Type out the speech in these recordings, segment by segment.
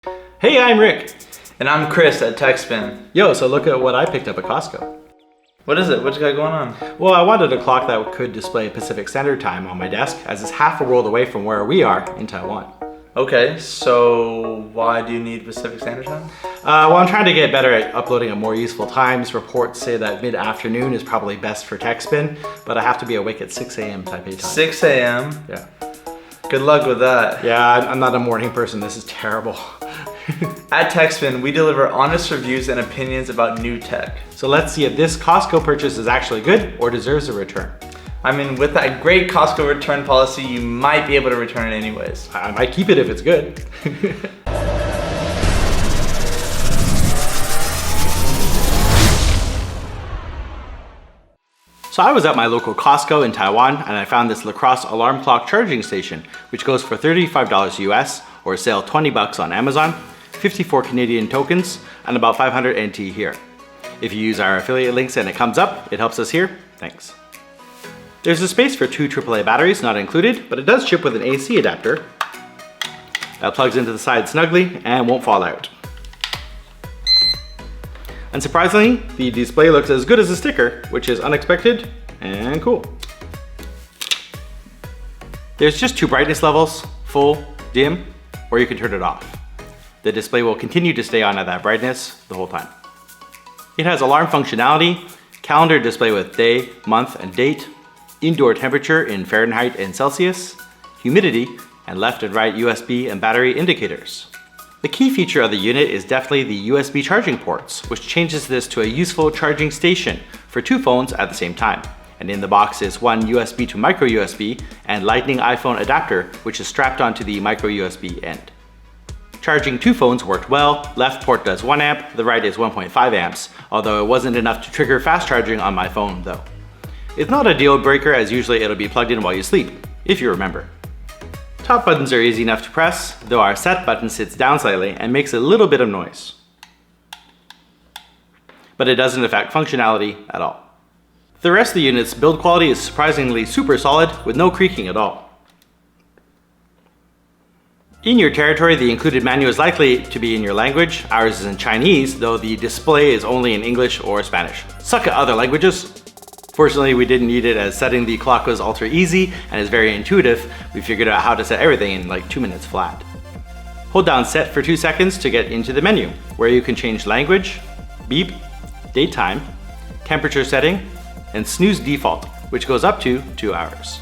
Hey, I'm Rick. And I'm Chris at Techspin. Yo, so look at what I picked up at Costco. What is it? What you got going on? Well, I wanted a clock that could display Pacific Standard Time on my desk, as it's half a world away from where we are in Taiwan. Okay, so why do you need Pacific Standard Time? Well, I'm trying to get better at uploading at more useful times. Reports say that mid-afternoon is probably best for Techspin, but I have to be awake at 6 a.m. Taipei time. 6 a.m.? Yeah. Good luck with that. Yeah, I'm not a morning person. This is terrible. At Techspin, we deliver honest reviews and opinions about new tech. So let's see if this Costco purchase is actually good or deserves a return. I mean, with that great Costco return policy, you might be able to return it anyways. I might keep it if it's good. So I was at my local Costco in Taiwan and I found this Crosse alarm clock charging station, which goes for $35 US or sale 20 bucks on Amazon, 54 Canadian tokens, and about 500 NT here. If you use our affiliate links and it comes up, it helps us here. Thanks. There's a space for 2 AAA batteries, not included, but it does ship with an AC adapter that plugs into the side snugly and won't fall out. Unsurprisingly, the display looks as good as a sticker, which is unexpected and cool. There's just 2 brightness levels, full, dim, or you can turn it off. The display will continue to stay on at that brightness the whole time. It has alarm functionality, calendar display with day, month, and date, indoor temperature in Fahrenheit and Celsius, humidity, and left and right USB and battery indicators. The key feature of the unit is definitely the USB charging ports, which changes this to a useful charging station for 2 phones at the same time. And in the box is 1 USB to micro USB and Lightning iPhone adapter, which is strapped onto the micro USB end. Charging 2 phones worked well. Left port does 1 amp, the right is 1.5 amps, although it wasn't enough to trigger fast charging on my phone though. It's not a deal breaker, as usually it'll be plugged in while you sleep, if you remember. Top buttons are easy enough to press, though our set button sits down slightly and makes a little bit of noise. But it doesn't affect functionality at all. The rest of the unit's build quality is surprisingly super solid with no creaking at all. In your territory, the included menu is likely to be in your language. Ours is in Chinese, though the display is only in English or Spanish. Suck at other languages. Fortunately, we didn't need it, as setting the clock was ultra easy and is very intuitive. We figured out how to set everything in like 2 minutes flat. Hold down set for 2 seconds to get into the menu, where you can change language, beep, date time, temperature setting, and snooze default, which goes up to 2 hours.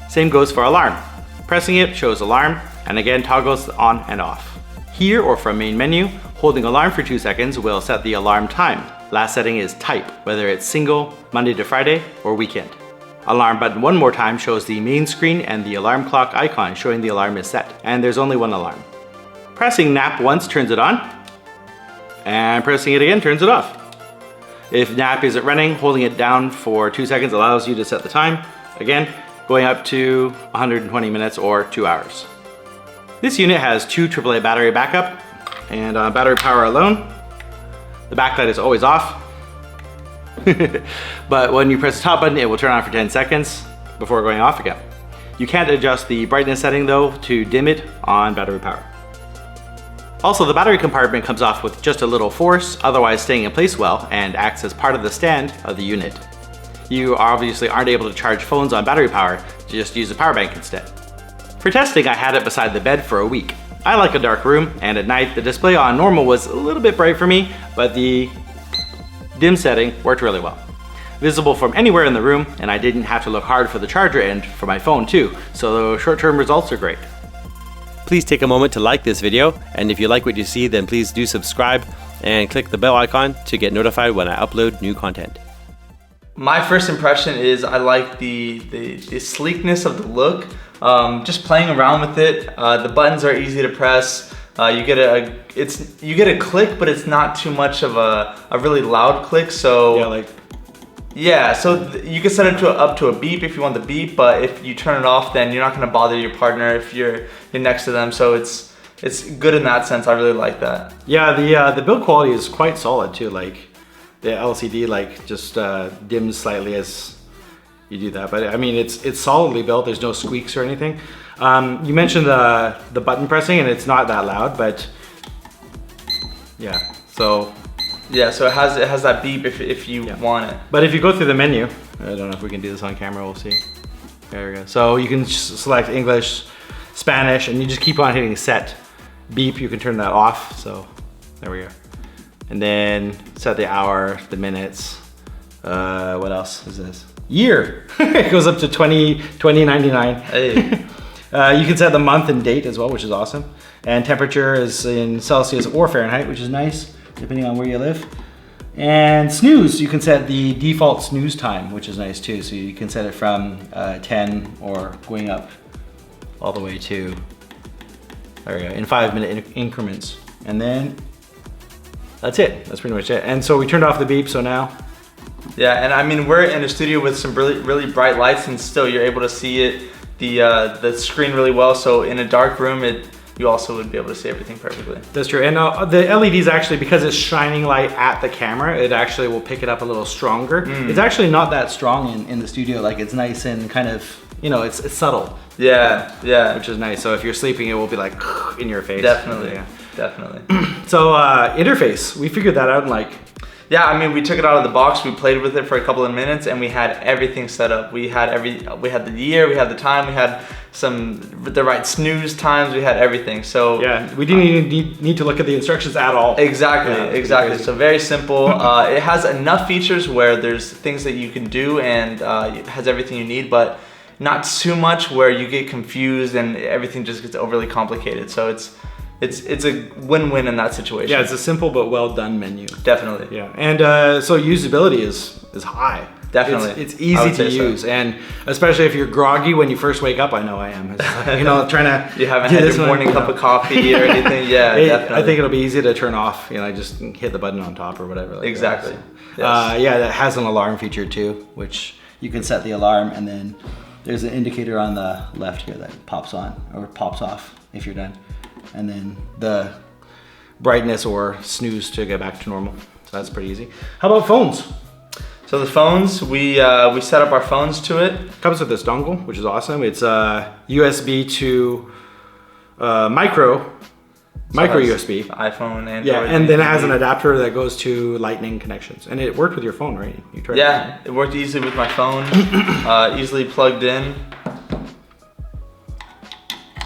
Same goes for alarm. Pressing it shows alarm, and again toggles on and off. Here or from main menu, holding alarm for 2 seconds will set the alarm time. Last setting is type, whether it's single, Monday to Friday, or weekend. Alarm button 1 more time shows the main screen and the alarm clock icon showing the alarm is set, and there's only 1 alarm. Pressing nap once turns it on, and pressing it again turns it off. If nap isn't running, holding it down for 2 seconds allows you to set the time, again, going up to 120 minutes or 2 hours. This unit has 2 AAA battery backup, and on battery power alone, the backlight is always off. But when you press the top button, it will turn on for 10 seconds before going off again. You can't adjust the brightness setting though to dim it on battery power. Also, the battery compartment comes off with just a little force, otherwise staying in place well, and acts as part of the stand of the unit. You obviously aren't able to charge phones on battery power, just use a power bank instead. For testing, I had it beside the bed for a week. I like a dark room, and at night the display on normal was a little bit bright for me, but the dim setting worked really well. Visible from anywhere in the room, and I didn't have to look hard for the charger end for my phone too, so the short-term results are great. Please take a moment to like this video, and if you like what you see, then please do subscribe and click the bell icon to get notified when I upload new content. My first impression is I like the sleekness of the look. Just playing around with it, the buttons are easy to press. You get a click, but it's not too much of a really loud click. So so you can set it up to a beep if you want the beep, but if you turn it off, then you're not going to bother your partner if you're next to them. So it's good in that sense. I really like that. Yeah, the build quality is quite solid too. Like the LCD just dims slightly as you do that, but I mean it's solidly built. There's no squeaks or anything. You mentioned the button pressing, and it's not that loud, but yeah. So yeah, so it has that beep if you want it. But if you go through the menu, I don't know if we can do this on camera. We'll see. There we go. So you can select English, Spanish, and you just keep on hitting set. Beep, you can turn that off. So there we go. And then set the hour, the minutes. What else is this? Year. It goes up to 2099. Hey. You can set the month and date as well, which is awesome. And temperature is in Celsius or Fahrenheit, which is nice, depending on where you live. And snooze, you can set the default snooze time, which is nice too. So you can set it from 10 or going up all the way to, there we go, in 5-minute increments. And then that's it. That's pretty much it. And so we turned off the beep, so now. Yeah, and I mean, we're in a studio with some really bright lights, and still you're able to see it, the screen really well. So in a dark room, you also would be able to see everything perfectly. That's true. And the LEDs actually, because it's shining light at the camera, it actually will pick it up a little stronger. It's actually not that strong in the studio. Like, it's nice and kind of, you know, it's subtle. Yeah, yeah. Which is nice. So if you're sleeping, it will be like in your face. Definitely, yeah. Definitely. So interface, we figured that out in like, yeah, I mean, we took it out of the box, we played with it for a couple of minutes, and we had everything set up. We had the year, we had the time, we had the right snooze times, we had everything. So yeah, we didn't even need to look at the instructions at all. Exactly, yeah, exactly. So very simple. It has enough features where there's things that you can do, and it has everything you need, but not too much where you get confused and everything just gets overly complicated. So it's a win-win in that situation. Yeah, it's a simple but well done menu. Definitely. Yeah, and so usability is high. Definitely. It's easy to use, so. And especially if you're groggy when you first wake up. I know I am. It's like, you know, trying to you haven't had your morning cup of coffee or anything. Yeah, definitely. I think it'll be easy to turn off. You know, just hit the button on top or whatever. Like exactly. That. So, yes. Yeah, that has an alarm feature too, which you can set the alarm, and then there's an indicator on the left here that pops on or pops off if you're done. And then the brightness or snooze to get back to normal. So that's pretty easy. How about phones? So the phones, we set up our phones to it. Comes with this dongle, which is awesome. It's USB to micro USB. iPhone, Android. Yeah, and then it has an adapter that goes to lightning connections. And it worked with your phone, right? You tried it worked easily with my phone, easily plugged in.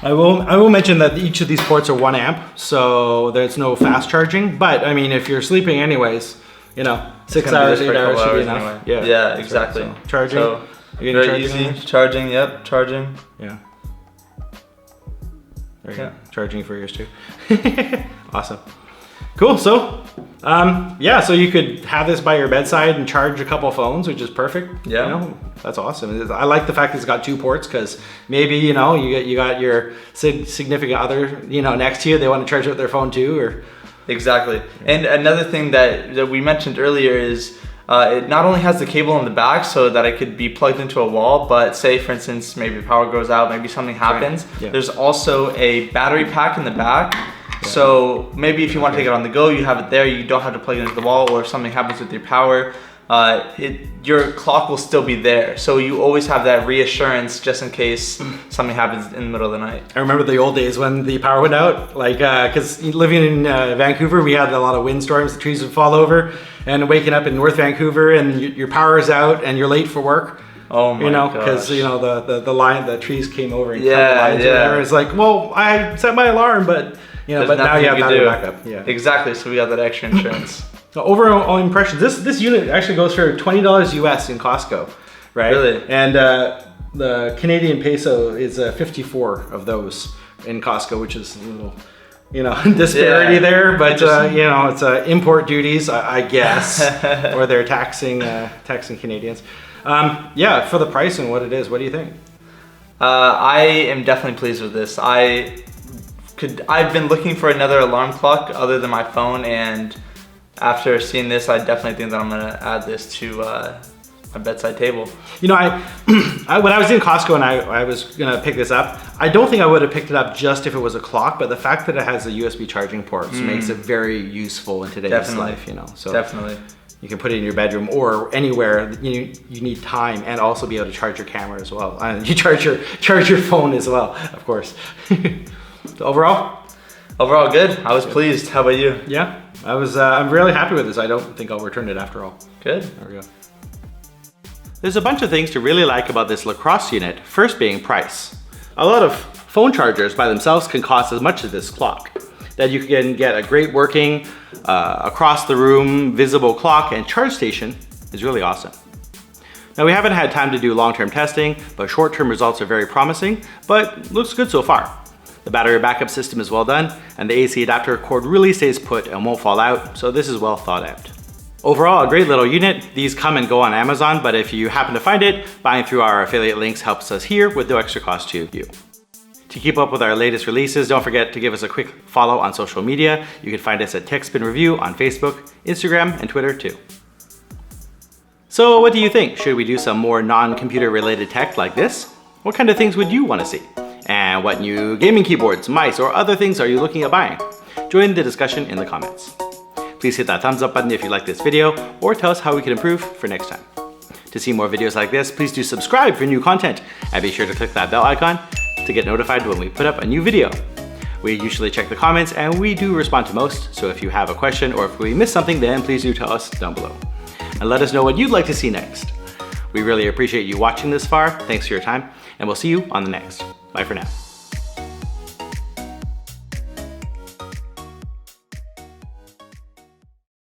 I will mention that each of these ports are 1 amp, so there's no fast charging. But I mean, if you're sleeping anyways, you know, 6 hours, 8 hours should be enough. Anyway. Yeah, exactly. Right. So, charging. So, very easy. Charging. Yep, charging. Yeah. There you go. Charging for yours too. Awesome. Cool. So, yeah, so you could have this by your bedside and charge a couple phones, which is perfect. Yeah. You know, that's awesome. I like the fact that it's got 2 ports, because maybe, you know, you got your significant other, you know, next to you, they want to charge up their phone too, or. Exactly. And another thing that we mentioned earlier is it not only has the cable in the back so that it could be plugged into a wall, but say for instance, maybe power goes out, maybe something happens. Right. Yeah. There's also a battery pack in the back. Yeah. So maybe if you want to take it on the go, you have it there. You don't have to plug it into the wall, or if something happens with your power, your clock will still be there. So you always have that reassurance just in case something happens in the middle of the night. I remember the old days when the power went out, like, cause living in Vancouver, we had a lot of windstorms, the trees would fall over, and waking up in North Vancouver and your power is out and you're late for work. Oh my gosh. Because you know the trees came over and cut the lines or whatever. It's like, well, I set my alarm, but you know, but now you have battery backup. Yeah. Exactly. So we got that extra insurance. So overall impressions, this unit actually goes for $20 US in Costco, right? Really? And the Canadian peso is 54 of those in Costco, which is a little, you know, disparity there. But you know, it's import duties, I guess, or they're taxing Canadians. Yeah, for the price and what it is, what do you think? I am definitely pleased with this. I've been looking for another alarm clock other than my phone, and after seeing this, I definitely think that I'm gonna add this to my bedside table. You know, when I was in Costco and I was gonna pick this up, I don't think I would have picked it up just if it was a clock, but the fact that it has a USB charging port makes it very useful in today's life, you know. So definitely. You can put it in your bedroom or anywhere you need time, and also be able to charge your camera as well. And you charge your phone as well, of course. So overall good. I was pleased. How about you? Yeah, I'm really happy with this. I don't think I'll return it after all. Good. There we go. There's a bunch of things to really like about this Crosse unit, first being price. A lot of phone chargers by themselves can cost as much as this clock. That you can get a great working, across the room, visible clock and charge station is really awesome. Now we haven't had time to do long-term testing, but short-term results are very promising, but looks good so far. The battery backup system is well done, and the AC adapter cord really stays put and won't fall out, so this is well thought out. Overall, a great little unit. These come and go on Amazon, but if you happen to find it, buying through our affiliate links helps us here with no extra cost to you. To keep up with our latest releases, don't forget to give us a quick follow on social media. You can find us at Techspin Review on Facebook, Instagram, and Twitter too. So what do you think? Should we do some more non-computer related tech like this? What kind of things would you want to see? And what new gaming keyboards, mice, or other things are you looking at buying? Join the discussion in the comments. Please hit that thumbs up button if you like this video, or tell us how we can improve for next time. To see more videos like this, please do subscribe for new content, and be sure to click that bell icon to get notified when we put up a new video. We usually check the comments, and we do respond to most, so if you have a question or if we missed something, then please do tell us down below. And let us know what you'd like to see next. We really appreciate you watching this far. Thanks for your time, and we'll see you on the next. Bye for now.